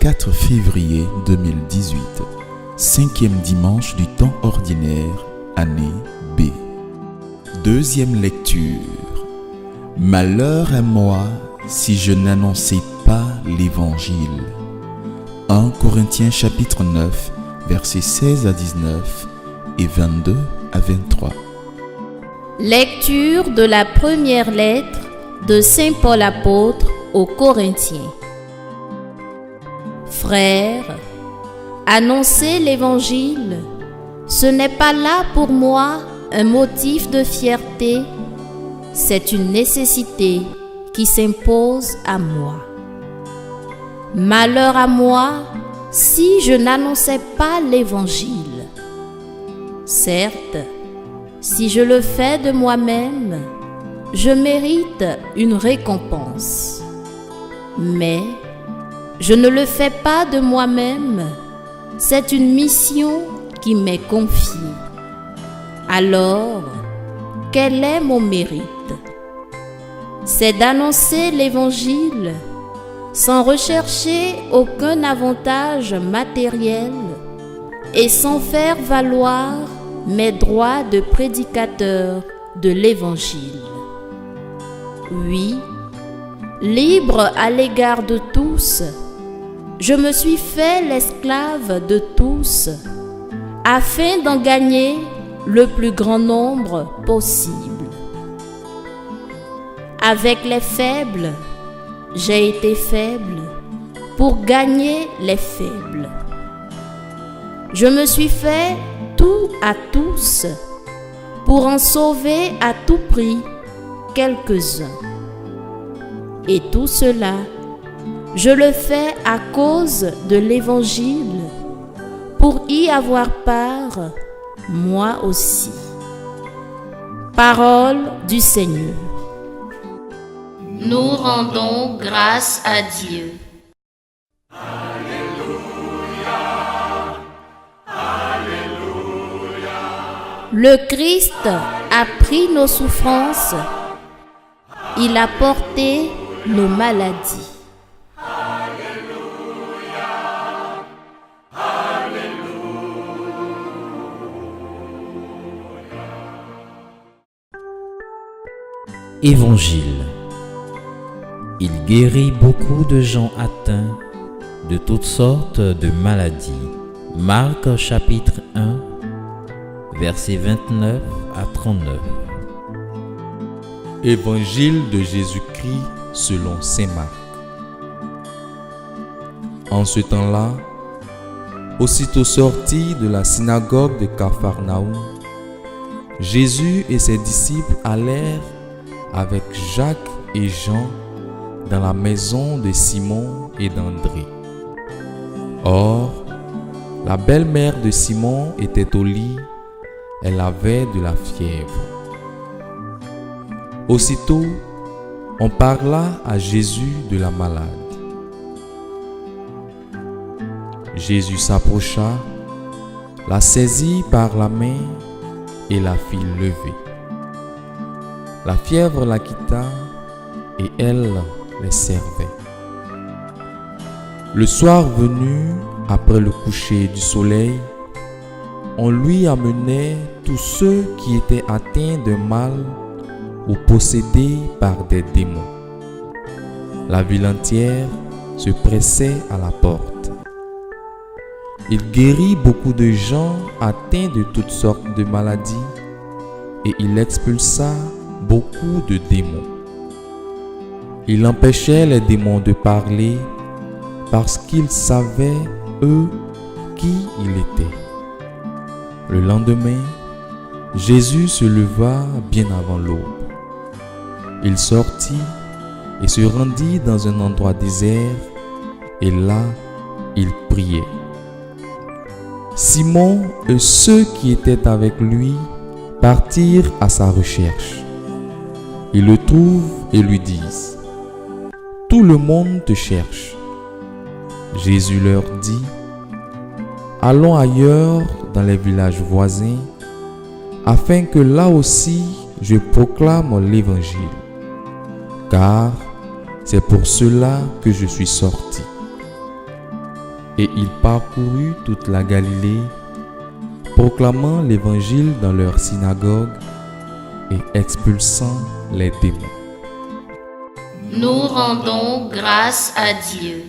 4 février 2018, 5e dimanche du temps ordinaire, année B. Deuxième lecture. Malheur à moi si je n'annonçais pas l'Évangile. 1 Corinthiens chapitre 9, versets 16 à 19 et 22 à 23. Lecture de la première lettre de Saint Paul apôtre aux Corinthiens. Frères, annoncer l'Évangile, ce n'est pas là pour moi un motif de fierté, c'est une nécessité qui s'impose à moi. Malheur à moi si je n'annonçais pas l'Évangile. Certes, si je le fais de moi-même, je mérite une récompense. Mais je ne le fais pas de moi-même, c'est une mission qui m'est confiée. Alors, quel est mon mérite? C'est d'annoncer l'Évangile sans rechercher aucun avantage matériel et sans faire valoir mes droits de prédicateur de l'Évangile. Oui, libre à l'égard de tous, je me suis fait l'esclave de tous, afin d'en gagner le plus grand nombre possible. Avec les faibles, j'ai été faible pour gagner les faibles. Je me suis fait tout à tous pour en sauver à tout prix quelques-uns. Et tout cela, je le fais à cause de l'Évangile, pour y avoir part, moi aussi. Parole du Seigneur. Nous rendons grâce à Dieu. Le Christ a pris nos souffrances, il a porté nos maladies. Évangile. Il guérit beaucoup de gens atteints de toutes sortes de maladies. Marc chapitre 1, versets 29 à 39. Évangile de Jésus-Christ selon saint Marc. En ce temps-là, aussitôt sorti de la synagogue de Capharnaüm, Jésus et ses disciples allèrent avec Jacques et Jean dans la maison de Simon et d'André. Or, la belle-mère de Simon était au lit, elle avait de la fièvre. Aussitôt, on parla à Jésus de la malade. Jésus s'approcha, la saisit par la main et la fit lever. La fièvre la quitta et elle les servait. Le soir venu, après le coucher du soleil, on lui amenait tous ceux qui étaient atteints de mal ou possédés par des démons. La ville entière se pressait à la porte. Il guérit beaucoup de gens atteints de toutes sortes de maladies et il expulsa beaucoup de démons. Il empêchait les démons de parler parce qu'ils savaient, eux, qui il était. Le lendemain, Jésus se leva bien avant l'aube. Il sortit et se rendit dans un endroit désert, et là, il priait. Simon et ceux qui étaient avec lui partirent à sa recherche. Ils le trouvent et lui disent : « Tout le monde te cherche. » Jésus leur dit : « Allons ailleurs dans les villages voisins, afin que là aussi je proclame l'Évangile, car c'est pour cela que je suis sorti. » Et il parcourut toute la Galilée, proclamant l'évangile dans leurs synagogues et expulsant les démons. Nous rendons grâce à Dieu.